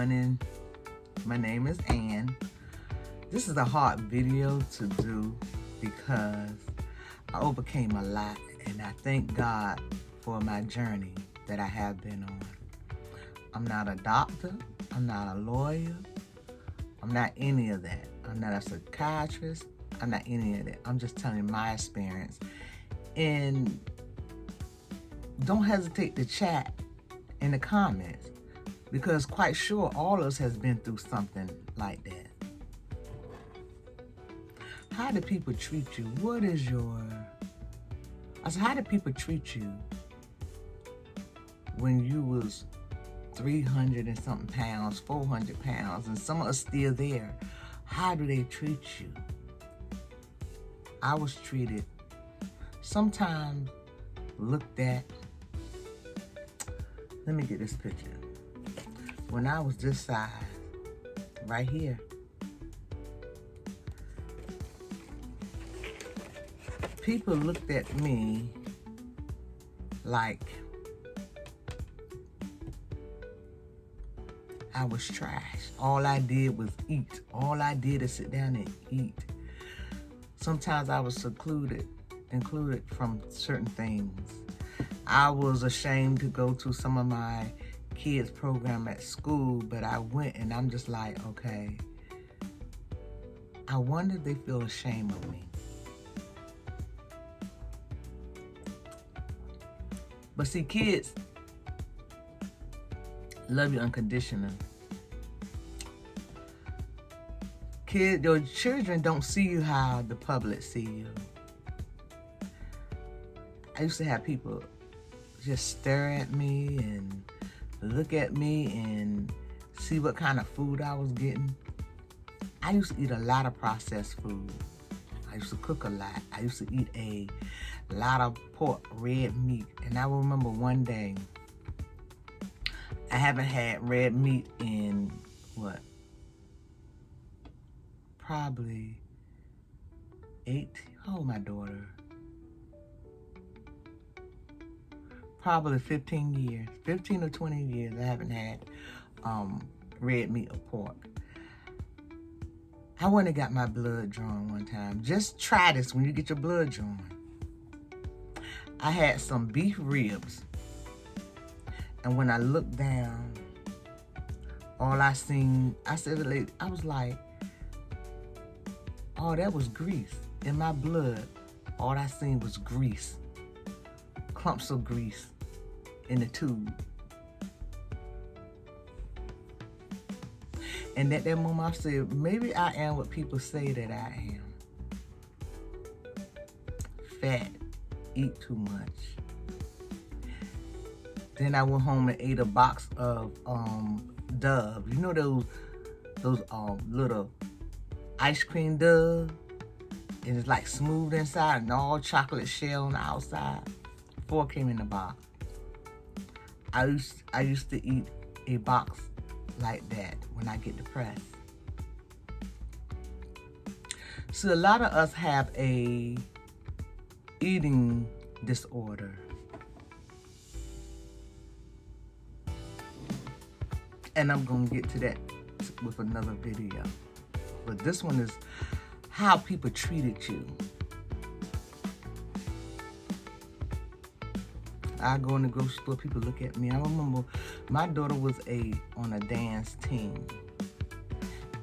morning. My name is Ann. This is a hard video to do because I overcame a lot, and I thank God for my journey that I have been on. I'm not a doctor. I'm not a lawyer. I'm not any of that. I'm not a psychiatrist. I'm not any of that. I'm just telling my experience. And don't hesitate to chat in the comments, because quite sure all of us has been through something like that. How do people treat you? How do people treat you when you was 300 and something pounds, 400 pounds, and some of us still there? How do they treat you? I was treated, sometimes looked at. Let me get this picture. When I was this size, right here, people looked at me like I was trash. All I did was eat. All I did is sit down and eat. Sometimes I was included from certain things. I was ashamed to go to some of my kids' program at school, but I went, and I'm just like, okay, I wonder if they feel ashamed of me. But see, kids love you unconditionally. Your children don't see you how the public see you. I used to have people just stare at me and look at me and see what kind of food I was getting. I used to eat a lot of processed food. I used to cook a lot. I used to eat a lot of pork, red meat. And I remember one day, I haven't had red meat in, probably how old my daughter? Probably 15 years, 15 or 20 years, I haven't had red meat or pork. I went and got my blood drawn one time. Just try this when you get your blood drawn. I had some beef ribs. And when I looked down, all I seen, I said to the lady, I was like, oh, that was grease. In my blood, all I seen was grease. Clumps of grease in the tube. And at that moment, I said, maybe I am what people say that I am. Fat, eat too much. Then I went home and ate a box of Dove. You know those little ice cream Dove? And it's like smooth inside and all chocolate shell on the outside. 4 came in the box. I used to eat a box like that when I get depressed. So a lot of us have a eating disorder. And I'm gonna get to that with another video. But this one is how people treated you. I go in the grocery store, people look at me. I remember my daughter was on a dance team.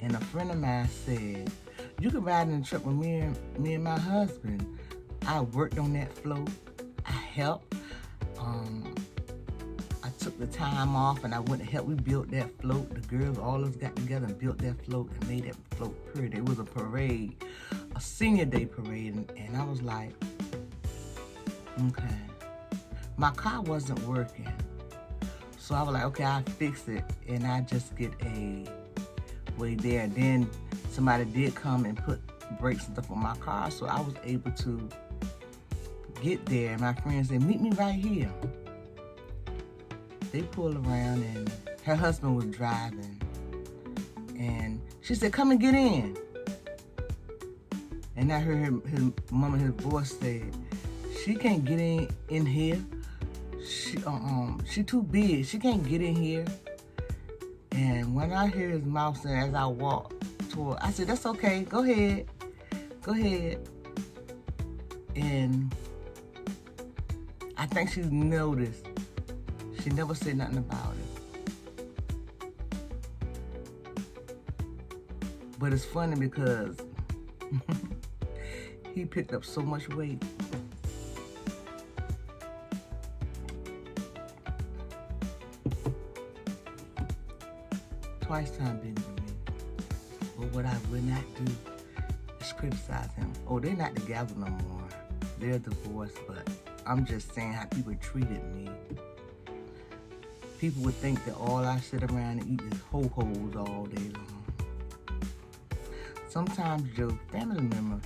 And a friend of mine said, you can ride in the truck with me and my husband. I worked on that float. I helped. I took the time off and I went and helped. We built that float. The girls, all of us got together and built that float and made that float pretty. It was a parade, a senior day parade. And I was like, okay. My car wasn't working. So I was like, okay, I'll fix it. And I just get a way there. Then somebody did come and put brakes and stuff on my car. So I was able to get there. My friend said, meet me right here. They pulled around and her husband was driving. And she said, come and get in. And I heard his mom and his voice said, she can't get in here. She too big. She can't get in here. And when I hear his mouth saying as I walk toward, I said, that's okay, go ahead, go ahead. And I think she noticed. She never said nothing about it. But it's funny because he picked up so much weight. Twice time bigger than me. But what I would not do is criticize him. Oh, they're not together no more. They're divorced, but I'm just saying how people treated me. People would think that all I sit around and eat is ho-hos all day long. Sometimes your family member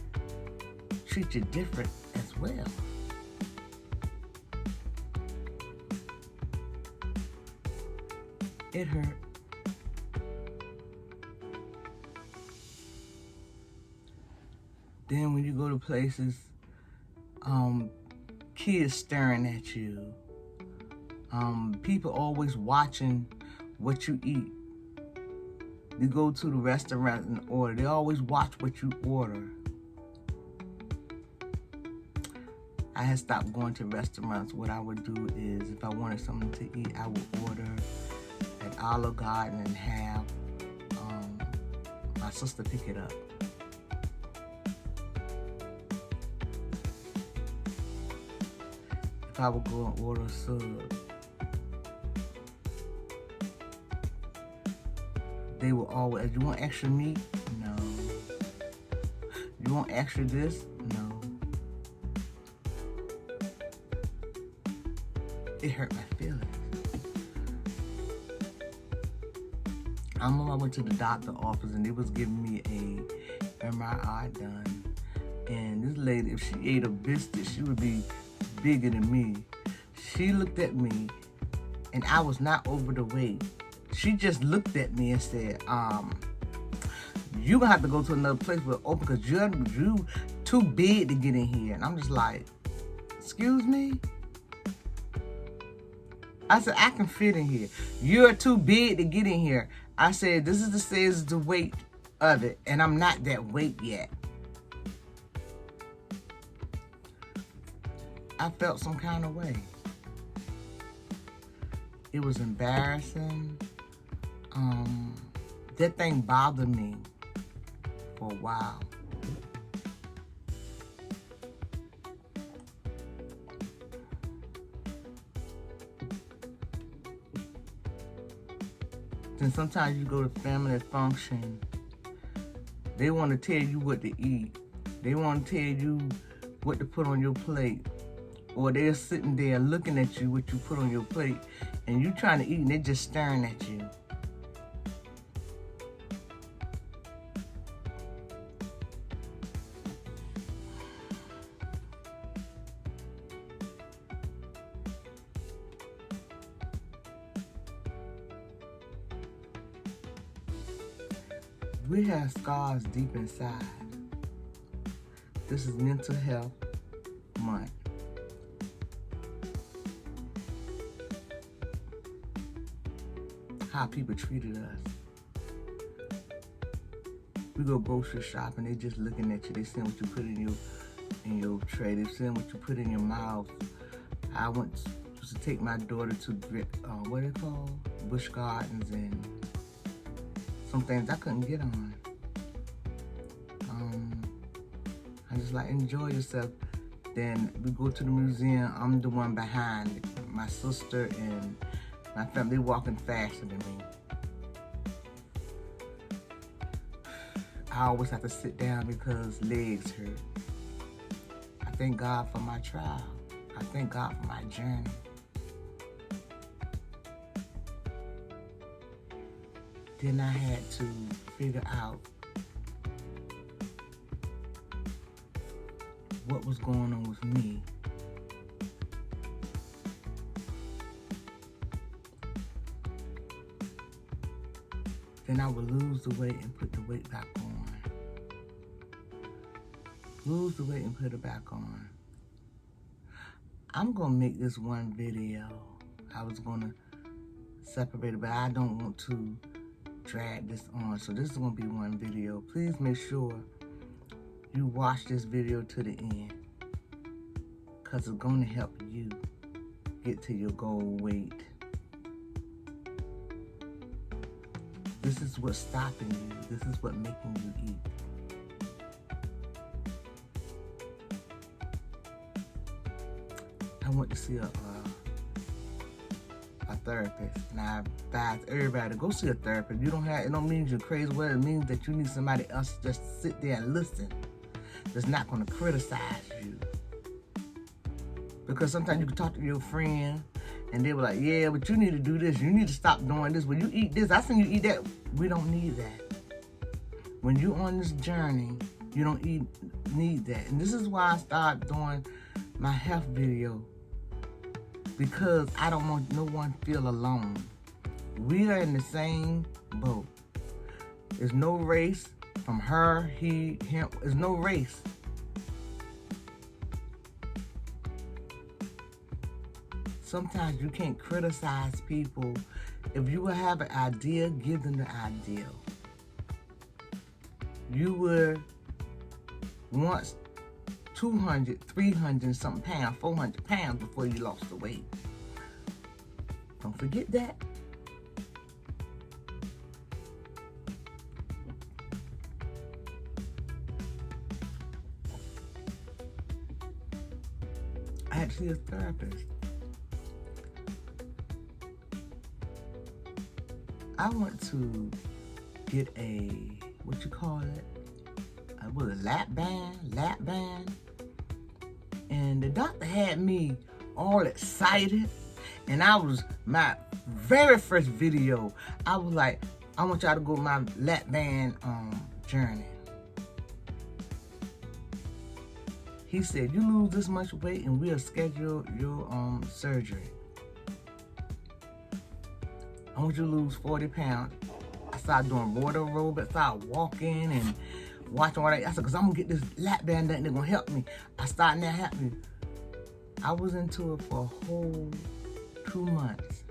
treat you different as well. It hurt. Then when you go to places, kids staring at you, people always watching what you eat. You go to the restaurant and order, they always watch what you order. I had stopped going to restaurants. What I would do is, if I wanted something to eat, I would order at Olive Garden and have my sister pick it up. If I would go and order a sub, they would always, you want extra meat? No. You want extra this? No. It hurt my feelings. I remember I went to the doctor's office and they was giving me a MRI done. And this lady, if she ate a biscuit, she would be bigger than me. She looked at me and I was not over the weight. She just looked at me and said, you're gonna have to go to another place with open because you're too big to get in here. And I'm just like, excuse me? I said, I can fit in here. You're too big to get in here. I said, this is the weight of it, and I'm not that weight yet. I felt some kind of way. It was embarrassing. That thing bothered me for a while. Then sometimes you go to family function, they want to tell you what to eat. They want to tell you what to put on your plate. Or they're sitting there looking at you, what you put on your plate, and you trying to eat and they're just staring at you. We have scars deep inside. This is Mental Health Month. How people treated us. We go grocery shopping, they just looking at you. They seeing what you put in your tray. They seeing what you put in your mouth. I went to take my daughter to what it called? Busch Gardens, and some things I couldn't get on. I just like, enjoy yourself. Then we go to the museum. I'm the one behind. My sister and my family, they walking faster than me. I always have to sit down because legs hurt. I thank God for my trial. I thank God for my journey. Then I had to figure out what was going on with me. Then I would lose the weight and put the weight back on. Lose the weight and put it back on. I'm gonna make this one video. I was gonna separate it, but I don't want to drag this on. So this is going to be one video. Please make sure you watch this video to the end, because it's going to help you get to your goal weight. This is what's stopping you. This is what making you eat. I went to see a therapist, and I advise everybody to go see a therapist. You don't have, it don't mean you're crazy. Well, it means that you need somebody else to just sit there and listen. That's not going to criticize you. Because sometimes you can talk to your friend, and they were like, yeah, but you need to do this. You need to stop doing this. When you eat this, I seen you eat that. We don't need that. When you're on this journey, you don't need that. And this is why I started doing my health video, because I don't want no one to feel alone. We are in the same boat. There's no race from her, he, him. There's no race. Sometimes you can't criticize people. If you have an idea, give them the idea. You were once 200, 300 something pounds, 400 pounds before you lost the weight. Don't forget that. I had to see a therapist. I went to get a, what you call it? Was a lap band. And the doctor had me all excited. And I was, my very first video, I was like, I want y'all to go my lap band journey. He said, you lose this much weight and we'll schedule your surgery. I want you to lose 40 pounds. I started doing water aerobics, started walking and watching all that. I said, because I'm going to get this lap band done and they're going to help me. I started that happening. I was into it for a whole 2 months.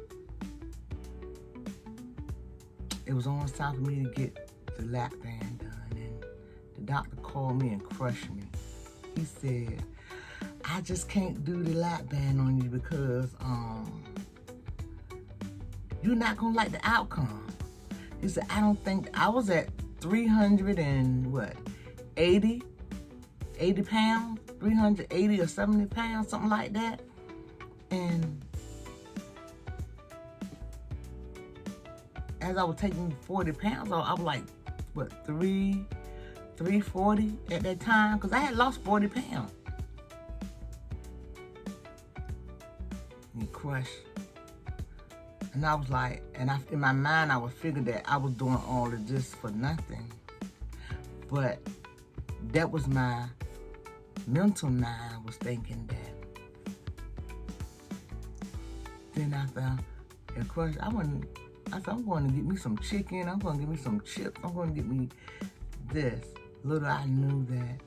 It was almost time for me to get the lap band done. And the doctor called me and crushed me. He said, I just can't do the lap band on you because you're not going to like the outcome. He said, I don't think, I was at 300 and what, 80 pounds, 380 or 70 pounds, something like that. And as I was taking 40 pounds off, I was like, what, 340 at that time? Because I had lost 40 pounds. And crushed. And I was like, and in my mind, I was figuring that I was doing all of this for nothing. But that was my mental mind was thinking that. Then after it crushed, I said, I'm going to get me some chicken. I'm going to get me some chips. I'm going to get me this. Little I knew that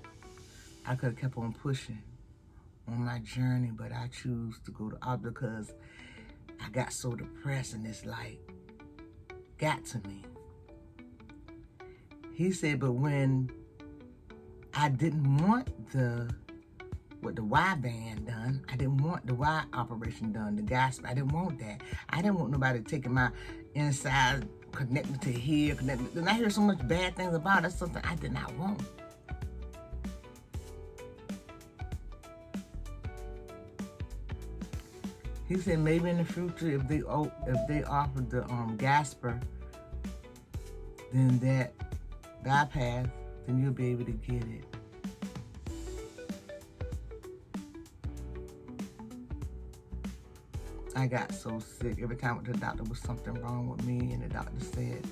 I could have kept on pushing on my journey, but I choose to go to out because I got so depressed and it's like, got to me. He said, but when I didn't want the Y band done, I didn't want the Y operation done, the gas, I didn't want that. I didn't want nobody taking my inside, connected to here, connected. And I hear so much bad things about it. That's something I did not want. He said maybe in the future, if they offered the Gasper, then that bypass, then you'll be able to get it. I got so sick. Every time I went to the doctor, there was something wrong with me, and the doctor said,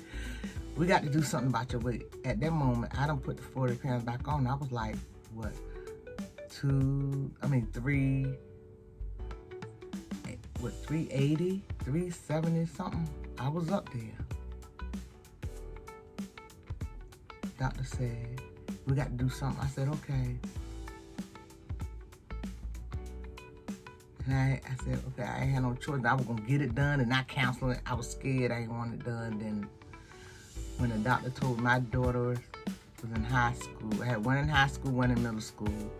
we got to do something about your weight. At that moment, I done put the 40 pounds back on. I was like, what, 380, 370 something. I was up there. Doctor said, we got to do something. I said, okay. And I said, okay, I ain't had no choice. I was going to get it done and not cancel it. I was scared I didn't want it done. Then when the doctor told my daughter was in high school. I had one in high school, one in middle school.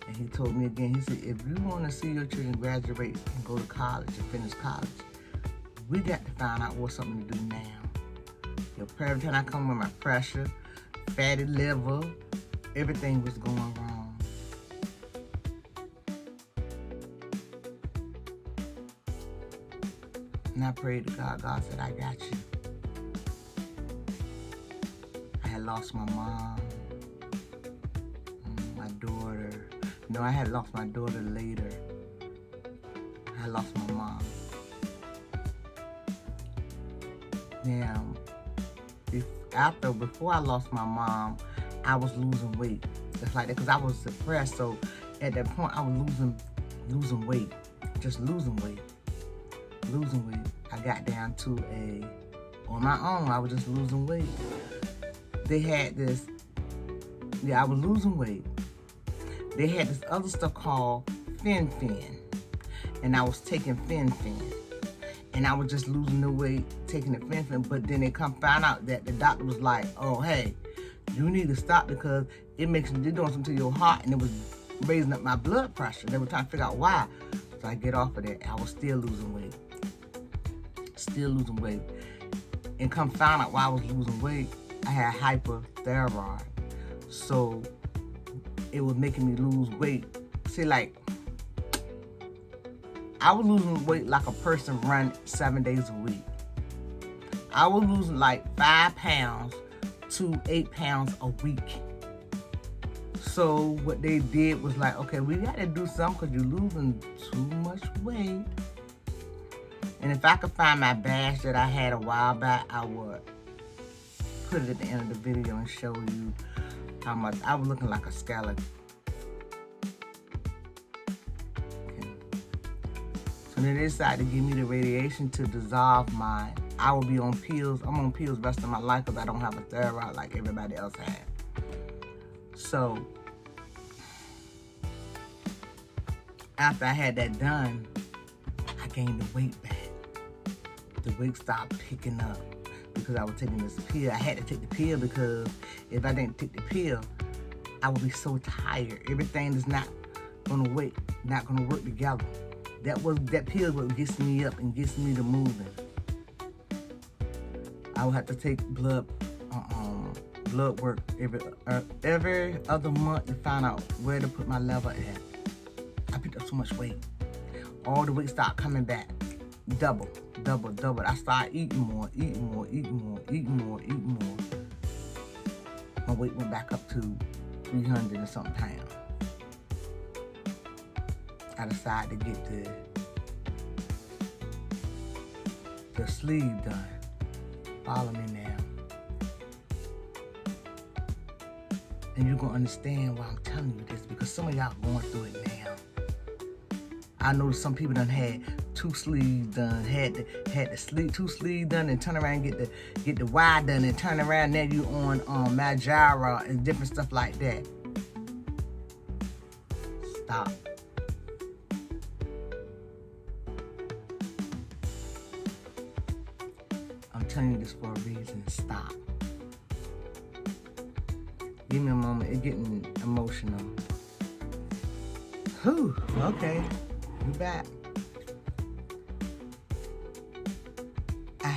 And he told me again, he said, if you want to see your children graduate and go to college and finish college, we got to find out what's something to do now. Every time I come with my pressure, fatty liver, everything was going wrong. And I prayed to God. God said, I got you. I had lost my mom, my daughter. No, I had lost my daughter later. I lost my mom. Now, before I lost my mom, I was losing weight. Just like that, because I was depressed. So at that point, I was losing weight. Just losing weight. I got down to on my own, I was just losing weight. They had this, I was losing weight. They had this other stuff called Fen-Phen. And I was taking Fen-Phen. And I was just losing the weight, taking the Fen-Phen. But then they find out that the doctor was like, oh, hey, you need to stop because they're doing something to your heart, and it was raising up my blood pressure. They were trying to figure out why. So I get off of that. I was still losing weight. And come find out why I was losing weight, I had hyperthyroid. So it was making me lose weight. See, like, I was losing weight like a person run 7 days a week. I was losing like 5 pounds to 8 pounds a week. So what they did was like, okay, we got to do something because you're losing too much weight. And if I could find my badge that I had a while back, I would put it at the end of the video and show you how much I was looking like a skeleton. Okay. So then they decided to give me the radiation to dissolve mine. I will be on pills. I'm on pills the rest of my life because I don't have a thyroid like everybody else had. So after I had that done, I gained the weight back. The weight stopped picking up because I was taking this pill. I had to take the pill because if I didn't take the pill, I would be so tired. Everything is not gonna work together. That pill what gets me up and gets me to moving. I would have to take blood work every other month to find out where to put my level at. I picked up so much weight. All the weight started coming back. Double. I started eating more. My weight went back up to 300 and something pounds. I decided to get the sleeve done. Follow me now. And you're going to understand why I'm telling you this, because some of y'all going through it now. I know some people done had 2 sleeves done, had the 2 sleeves done, and turn around and get the Y done, and turn around now you on Majara and different stuff like that. Stop. I'm telling you this for a reason. Stop. Give me a moment. It's getting emotional. Whew. Okay. We back.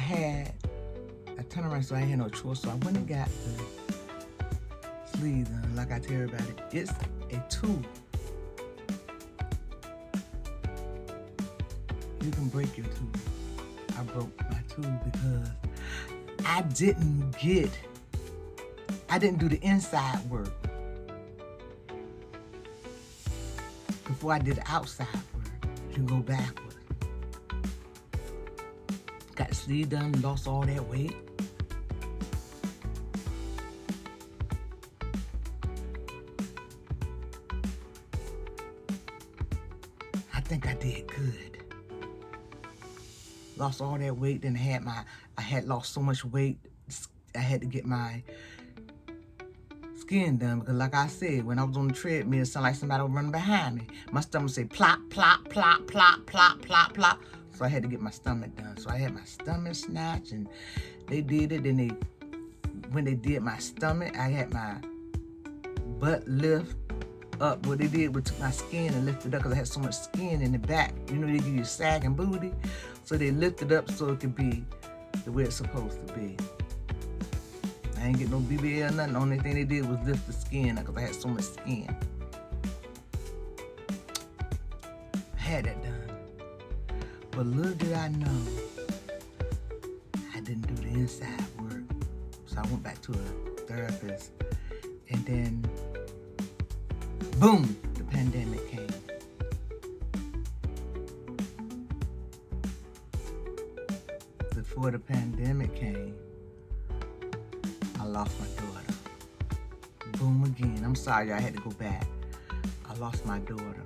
I turned around, so I had no choice. So I went and got the sleeves done. Like I tell everybody, it's a tool. You can break your tooth. I broke my tooth because I didn't do the inside work before I did the outside work. You can go backwards. Got the sleeve done, lost all that weight. I think I did good. Lost all that weight, then I had lost so much weight, I had to get my skin done because like I said, when I was on the treadmill, it sounded like somebody was running behind me. My stomach said plop, plop, plop, plop, plop, plop, plop. So I had to get my stomach done. So I had my stomach snatched and they did it. Then they when they did my stomach, I had my butt lift up. What they did was took my skin and lifted it up because I had so much skin in the back. You know, they give you sag and booty. So they lifted up so it could be the way it's supposed to be. I ain't get no BBL or nothing. The only thing they did was lift the skin because I had so much skin. I had that done. But little did I know, I didn't do the inside work. So I went back to a therapist. And then, boom, the pandemic came. Before the pandemic came, I lost my daughter. Boom again. I'm sorry, I had to go back. I lost my daughter.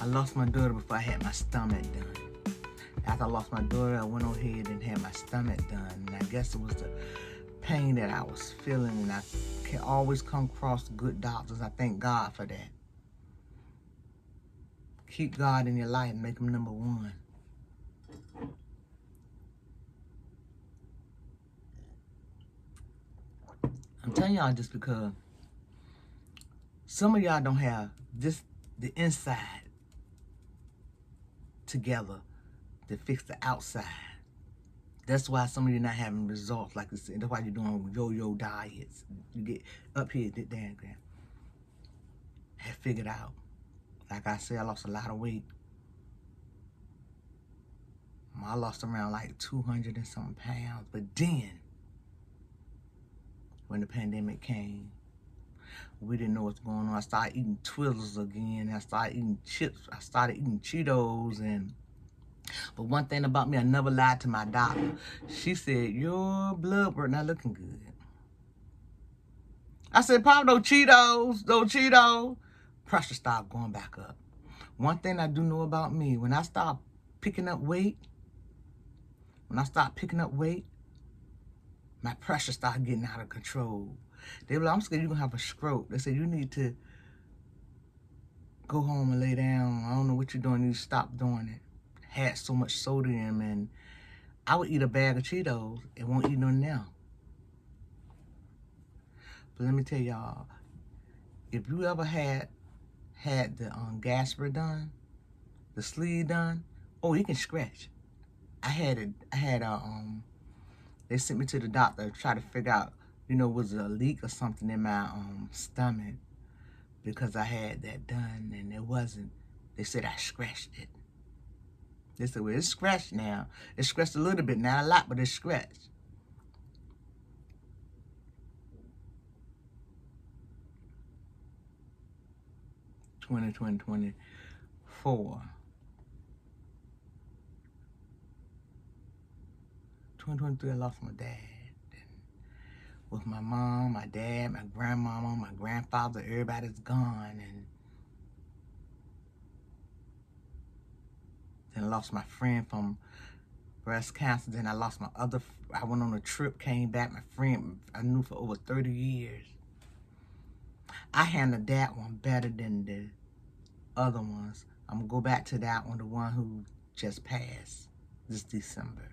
I lost my daughter before I had my stomach done. After I lost my daughter, I went ahead and had my stomach done. And I guess it was the pain that I was feeling, and I can always come across good doctors. I thank God for that. Keep God in your life and make him number one. I'm telling y'all just because some of y'all don't have just the inside together to fix the outside. That's why some of you not having results like this. That's why you're doing yo-yo diets. You get up here, did that, have figured out. Like I said, I lost a lot of weight. I lost around like 200 and something pounds. But then, when the pandemic came, we didn't know what's going on. I started eating Twizzlers again. I started eating chips. I started eating Cheetos. But one thing about me, I never lied to my doctor. She said, your blood work not looking good. I said, Pop, those Cheetos. Pressure started going back up. One thing I do know about me, when I start picking up weight, my pressure started getting out of control. They were like, I'm scared you're going to have a stroke. They said, you need to go home and lay down. I don't know what you're doing. You stop doing it. Had so much sodium, and I would eat a bag of Cheetos and won't eat none now. But let me tell y'all, if you ever had the Gasper done, the sleeve done, oh, you can scratch. They sent me to the doctor to try to figure out, you know, was it a leak or something in my stomach, because I had that done, and it wasn't. They said I scratched it. They said, well, it's scratched now. It's scratched a little bit, not a lot, but it's scratched. '20, 2024. 2023, I lost my dad. With my mom, my dad, my grandmama, my grandfather, everybody's gone. And then I lost my friend from breast cancer. Then I lost my other, I went on a trip, came back, my friend I knew for over 30 years. I handled that one better than the other ones. I'm gonna go back to that one, the one who just passed this December.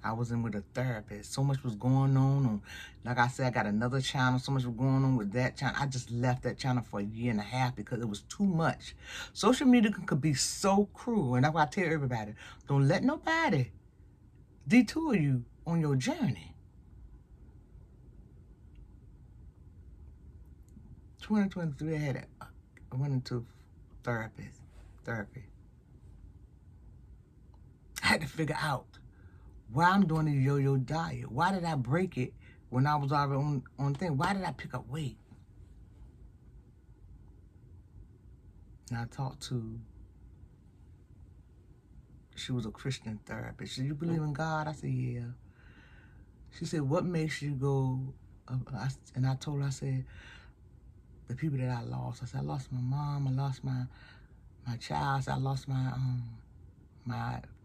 I was in with a therapist. So much was going on. Like I said, I got another channel. So much was going on with that channel. I just left that channel for a year and a half because it was too much. Social media could be so cruel. And that's why I tell everybody, don't let nobody detour you on your journey. 2023, I went into therapy. I had to figure out why I'm doing the yo-yo diet. Why did I break it when I was already on thing? Why did I pick up weight? And I talked to, she was a Christian therapist. She said, you believe in God? I said, yeah. She said, what makes you go? And I told her, I said, the people that I lost. I said, I lost my mom. I lost my child. I said, I lost my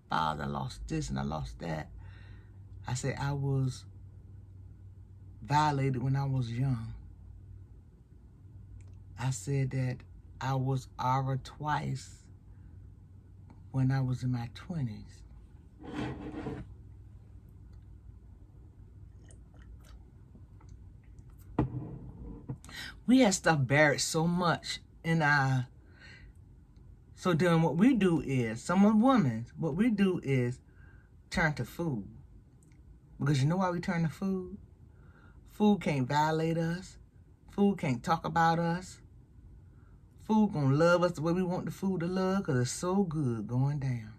father. I lost this and I lost that. I said, I was violated when I was young. I said that I was ARA twice when I was in my 20s. We had stuff buried so much in our. So then what we do is, some women, what we do is turn to food. Because you know why we turn to food? Food can't violate us. Food can't talk about us. Food gonna love us the way we want the food to love because it's so good going down.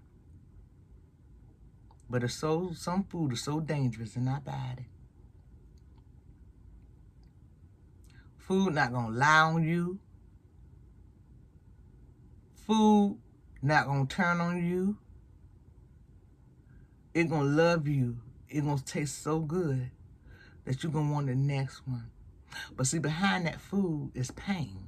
But some food is so dangerous in our body. Food not gonna lie on you. Food not gonna turn on you. It gonna love you. It gonna taste so good that you're gonna want the next one. But see, behind that food is pain.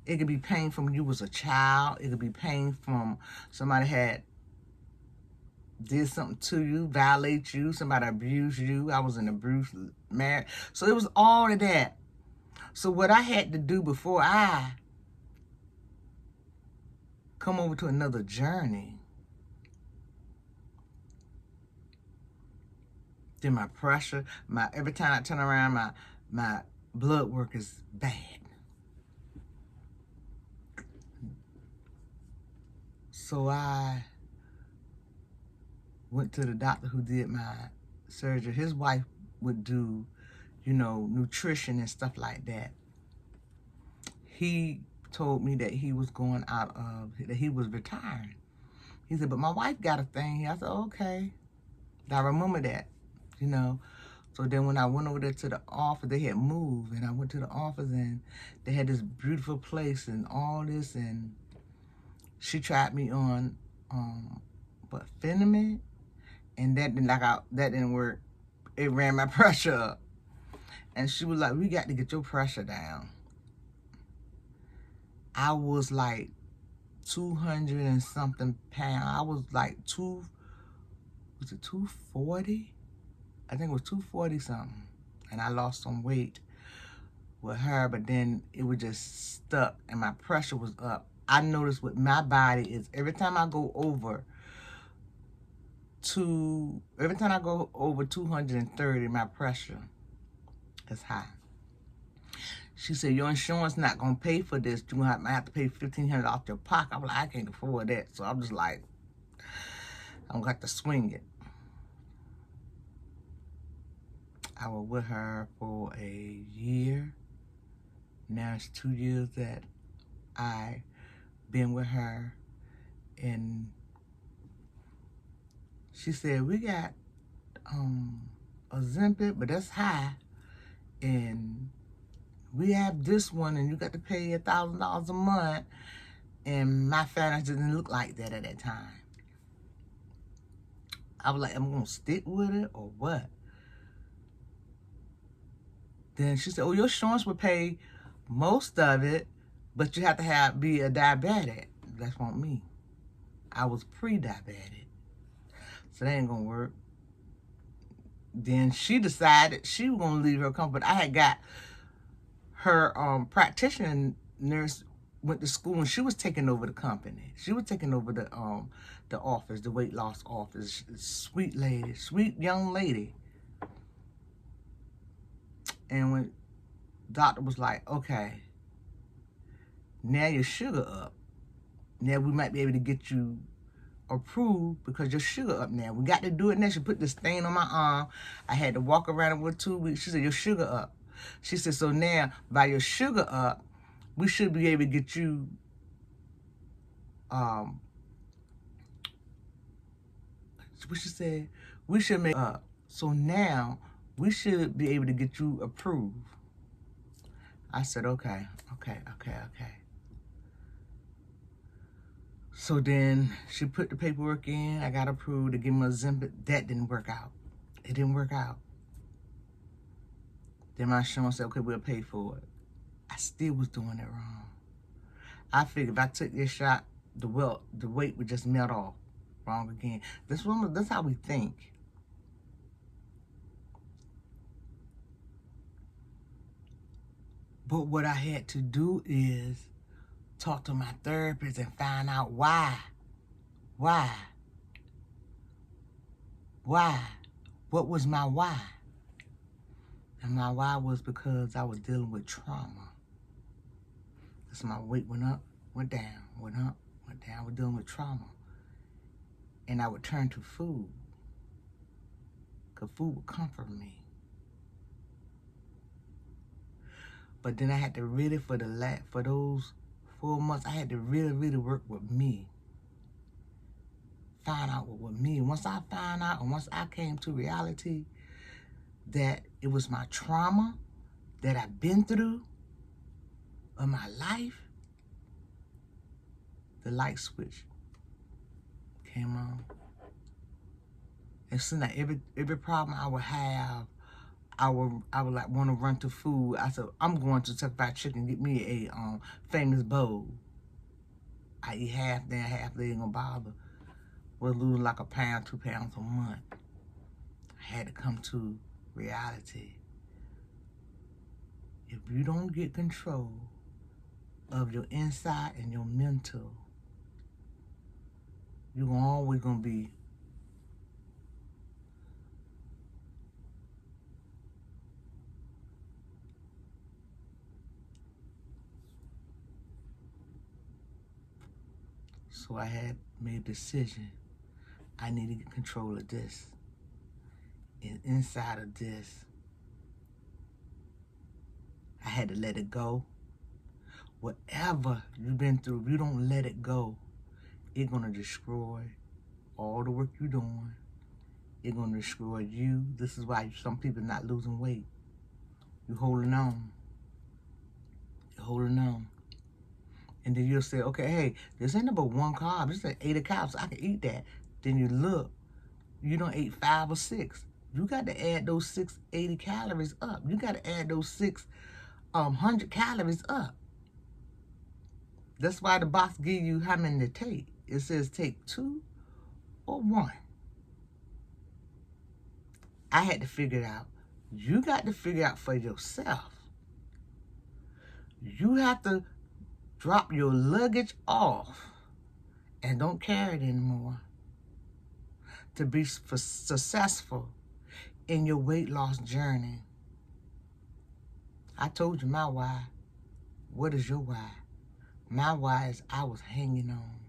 It could be pain from you as a child. It could be pain from somebody did something to you, violate you, somebody abused you. I was in an abused marriage. So it was all of that. So what I had to do before I come over to another journey, then my pressure, every time I turn around, my blood work is bad. So I went to the doctor who did my surgery. His wife would do, nutrition and stuff like that. He told me that he was that he was retiring. He said, but my wife got a thing. I said, okay. I remember that, So then when I went over there to the office, they had moved, and I went to the office, and they had this beautiful place and all this, and she tried me on, Phenamid, and that didn't work. It ran my pressure up. And she was like, we got to get your pressure down. I was like 200 and something pounds. I was like 240? I think it was 240 something. And I lost some weight with her, but then it was just stuck and my pressure was up. I noticed with my body is every time I go over 230, my pressure is high. She said, your insurance not going to pay for this. You're going to have to pay $1,500 off your pocket. I'm like, I can't afford that. So I'm just like, I'm going to have to swing it. I was with her for a year. Now it's 2 years that I've been with her. And she said, we got Ozempic, but that's high. And we have this one, and you got to pay $1,000 a month. And my finances didn't look like that at that time. I was like, I'm going to stick with it or what? Then she said, oh, your insurance would pay most of it, but you have to be a diabetic. That's not me. I was pre-diabetic. So that ain't going to work. Then she decided she was going to leave her company. I had got her practitioner nurse went to school, and she was taking over the company. She was taking over the office, the weight loss office. Sweet lady, sweet young lady. And when doctor was like, okay, now your sugar up. Now we might be able to get you approved because your sugar up now. We got to do it now. She put this stain on my arm. I had to walk around it for 2 weeks. She said, your sugar up. She said, so now by your sugar up, we should be able to get you what she said, we should make up. So now we should be able to get you approved. I said, okay. So then she put the paperwork in. I got approved to give me Ozempic. That didn't work out. It didn't work out. Then my insurance said, okay, we'll pay for it. I still was doing it wrong. I figured if I took this shot, the weight would just melt off. Wrong again. That's how we think. But what I had to do is talk to my therapist and find out why Why? Why? What was my why? And my why was because I was dealing with trauma. So my weight went up, went down, went up, went down. I was dealing with trauma. And I would turn to food, because food would comfort me. But then I had to really, for those 4 months, I had to really work with me. Find out what was me. Once I found out, and once I came to reality that it was my trauma that I've been through of my life, the light switch came on. And so now every problem I would have, I would like want to run to food. I said, I'm going to Tuck Fried Chicken, get me a Famous bowl. I eat half there, half there, ain't gonna bother. We'll lose like a pound, 2 pounds a month. I had to come to reality. If you don't get control of your inside and your mental, you're always gonna be So I had made a decision. I need to get control of this. And inside of this, I had to let it go. Whatever you've been through, if you don't let it go, it's gonna destroy all the work you're doing. It's gonna destroy you. This is why some people are not losing weight. You're holding on. You're holding on. And then you'll say, okay, hey, this ain't but 1 carb. This is 80 carbs. I can eat that. Then you look, you don't eat 5 or 6. You got to add those 680 calories up. You got to add those 600 calories up. That's why the box give you how many to take. It says take 2 or 1. I had to figure it out. You got to figure out for yourself. You have to drop your luggage off and don't carry it anymore to be successful in your weight loss journey. I told you my why. What is your why? My why is I was hanging on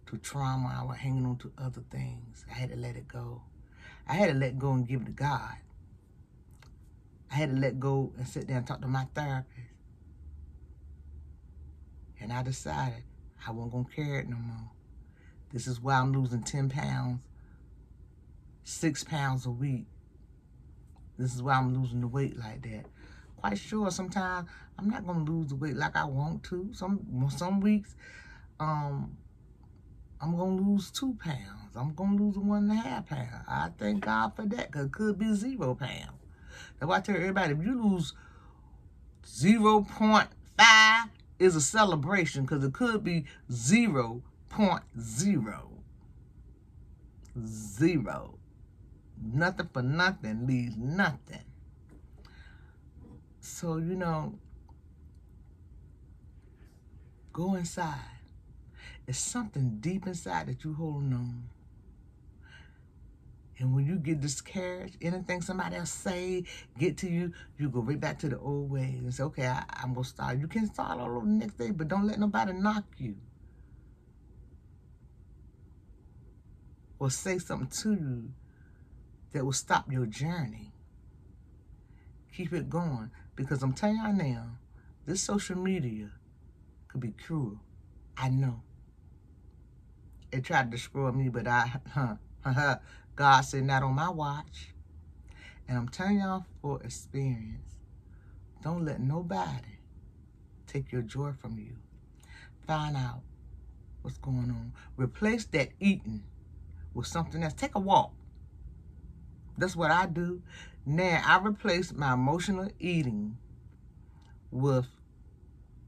to trauma. I was hanging on to other things. I had to let it go. I had to let go and give it to God. I had to let go and sit there and talk to my therapist. And I decided I wasn't going to carry it no more. This is why I'm losing 10 pounds, 6 pounds a week. This is why I'm losing the weight like that. Quite sure sometimes I'm not going to lose the weight like I want to. Some weeks I'm going to lose 2 pounds. I'm going to lose 1.5 pounds. I thank God for that, because it could be 0 pounds. That's why I tell everybody, if you lose 0.5, is a celebration, because it could be 0.0. 0. Nothing for nothing leaves nothing. So, you know, go inside. It's something deep inside that you're holding on. And when you get discouraged, anything somebody else say, get to you, you go right back to the old ways and say, okay, I'm going to start. You can start all over the next day, but don't let nobody knock you or say something to you that will stop your journey. Keep it going, because I'm telling y'all now, this social media could be cruel. I know. It tried to destroy me, but God said, not on my watch. And I'm telling y'all for experience, don't let nobody take your joy from you. Find out what's going on. Replace that eating with something else. Take a walk. That's what I do. Now, I replace my emotional eating with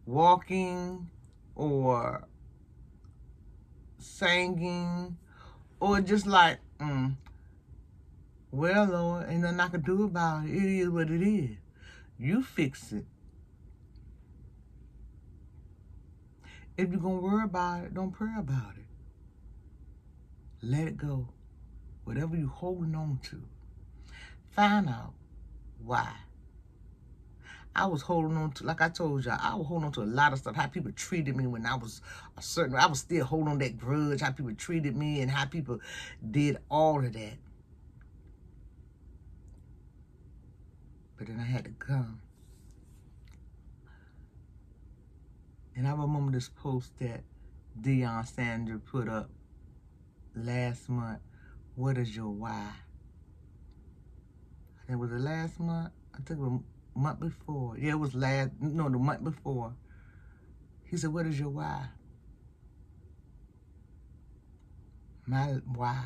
walking or singing or just like, well, Lord, ain't nothing I can do about it. It is what it is. You fix it. If you're going to worry about it, don't pray about it. Let it go. Whatever you're holding on to, find out why. I was holding on to, like I told y'all, I was holding on to a lot of stuff. How people treated me when I was I was still holding on that grudge. How people treated me and how people did all of that. But then I had to come. And I remember this post that Deion Sanders put up last month. What is your why? I think it was the last month. I think it was month before. Yeah, it was the month before. He said, what is your why? My why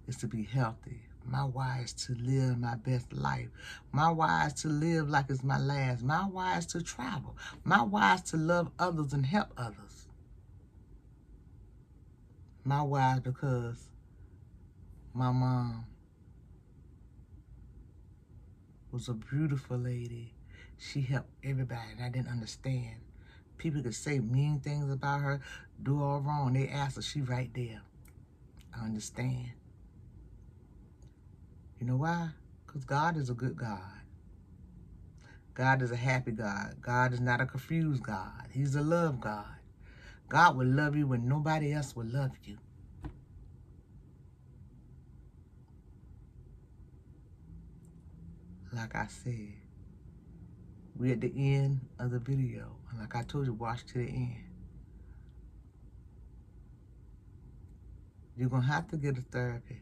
is to be healthy. My why is to live my best life. My why is to live like it's my last. My why is to travel. My why is to love others and help others. My why is because my mom was a beautiful lady. She helped everybody, and I didn't understand. People could say mean things about her, do all wrong. They asked her, she right there. I understand. You know why? Because God is a good God. God is a happy God. God is not a confused God. He's a love God. God will love you when nobody else will love you. Like I said, we're at the end of the video. And like I told you, watch to the end. You're going to have to get a therapy.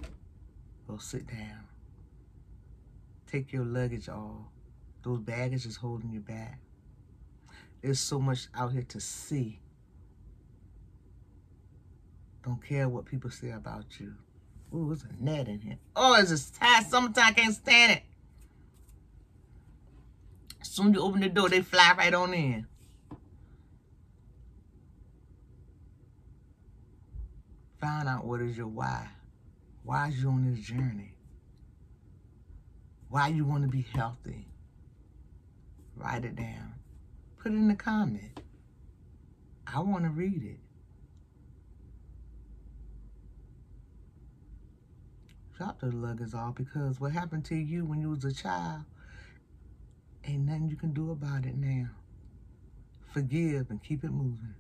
Go sit down. Take your luggage off. Those baggage is holding you back. There's so much out here to see. Don't care what people say about you. Ooh, there's a net in here. Oh, it's just tight. Sometimes I can't stand it. As soon as you open the door, they fly right on in. Find out what is your why. Why is you on this journey? Why you want to be healthy? Write it down. Put it in the comment. I want to read it. Drop the luggage off, because what happened to you when you was a child, ain't nothing you can do about it now. Forgive and keep it moving.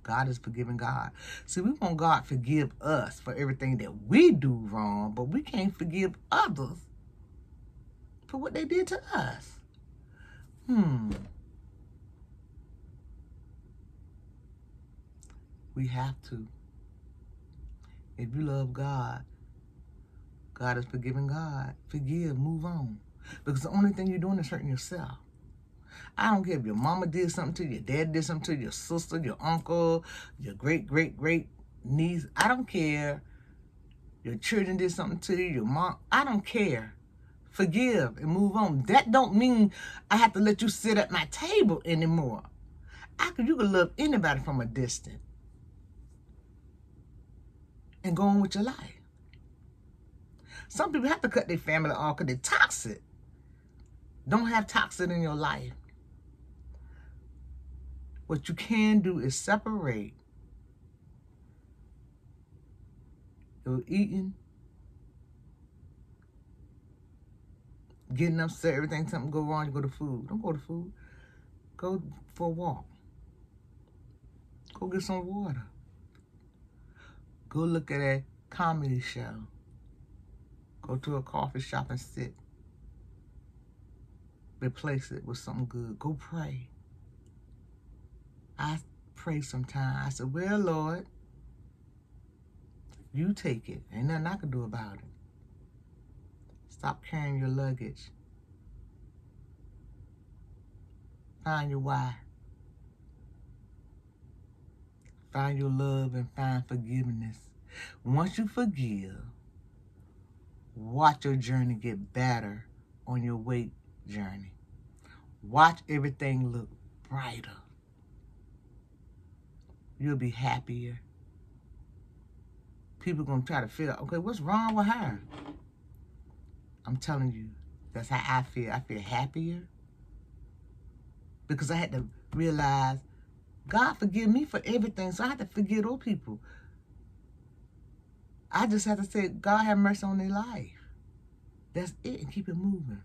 God is forgiving God. See, we want God to forgive us for everything that we do wrong, but we can't forgive others for what they did to us. We have to. If you love God, God is forgiving God. Forgive, move on. Because the only thing you're doing is hurting yourself. I don't care if your mama did something to you, your dad did something to you, your sister, your uncle, your great niece. I don't care. Your children did something to you, your mom. I don't care. Forgive and move on. That don't mean I have to let you sit at my table anymore. You can love anybody from a distance and go on with your life. Some people have to cut their family off because they're toxic. Don't have toxic in your life. What you can do is separate your eating, getting upset, everything, something go wrong, you go to food. Don't go to food. Go for a walk. Go get some water. Go look at a comedy show. Go to a coffee shop and sit. Replace it with something good. Go pray. I pray sometimes. I said, well, Lord, you take it. Ain't nothing I can do about it. Stop carrying your luggage. Find your why. Find your love and find forgiveness. Once you forgive, watch your journey get better on your weight journey. Watch everything look brighter. You'll be happier. People are going to try to figure out, okay, what's wrong with her? I'm telling you, that's how I feel. I feel happier because I had to realize God forgive me for everything, so I had to forgive those people. I just have to say, God have mercy on their life. That's it, and keep it moving.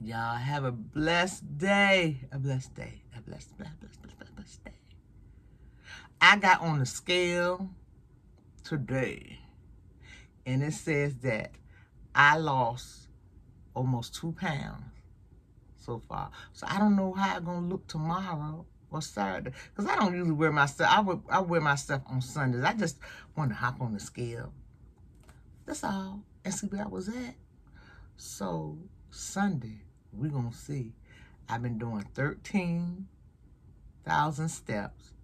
Y'all have a blessed day. A blessed day. A blessed day. I got on the scale today, and it says that I lost almost 2 pounds so far. So I don't know how it's going to look tomorrow or Saturday, because I don't usually wear my stuff. I wear my stuff on Sundays. I just want to hop on the scale. That's all. And see where I was at. So Sunday, we're going to see. I've been doing 13,000 steps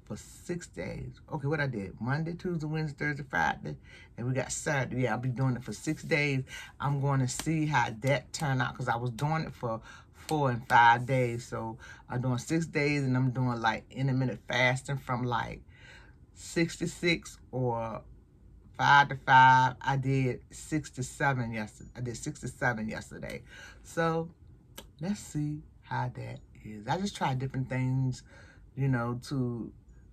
for 6 days. Okay, what I did, Monday, Tuesday, Wednesday, Thursday, Friday, and we got Saturday. Yeah, I'll be doing it for 6 days. I'm going to see how that turned out, because I was doing it for 4 and 5 days. So I'm doing 6 days, and I'm doing like intermittent fasting from like 6 to 6 or 5 to 5. I did 6 to 7 yesterday. I did 6 to 7 yesterday. So let's see how that is. I just try different things, you know,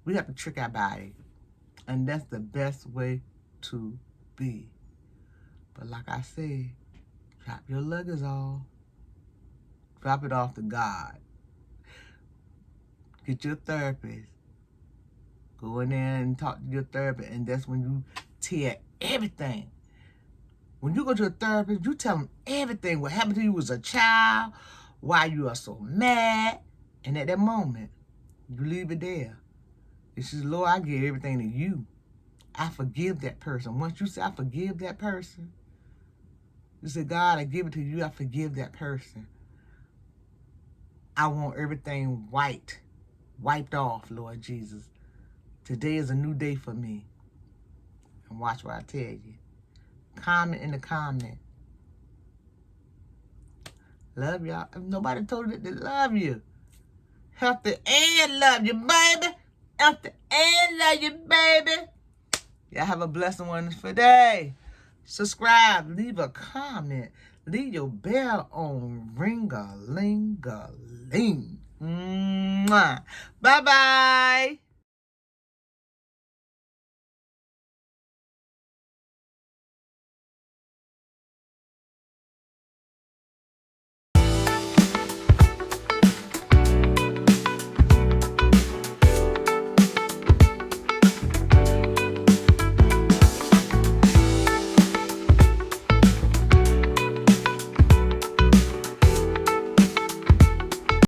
we have to trick our body. And that's the best way to be. But like I said, drop your luggage off. Drop it off to God. Get your therapist. Go in there and talk to your therapist. And that's when you tell everything. When you go to a therapist, you tell them everything. What happened to you as a child. Why you are so mad. And at that moment, you leave it there. It says, Lord, I give everything to you. I forgive that person. Once you say, I forgive that person, you say, God, I give it to you. I forgive that person. I want everything wiped off, Lord Jesus. Today is a new day for me. And watch what I tell you. Comment in the comment. Love y'all. If nobody told you they love you. Healthy and love you, baby. Healthy and love you, baby. Y'all have a blessed one for today. Subscribe. Leave a comment. Leave your bell on. Ring-a-ling-a-ling. Mwah. Bye-bye.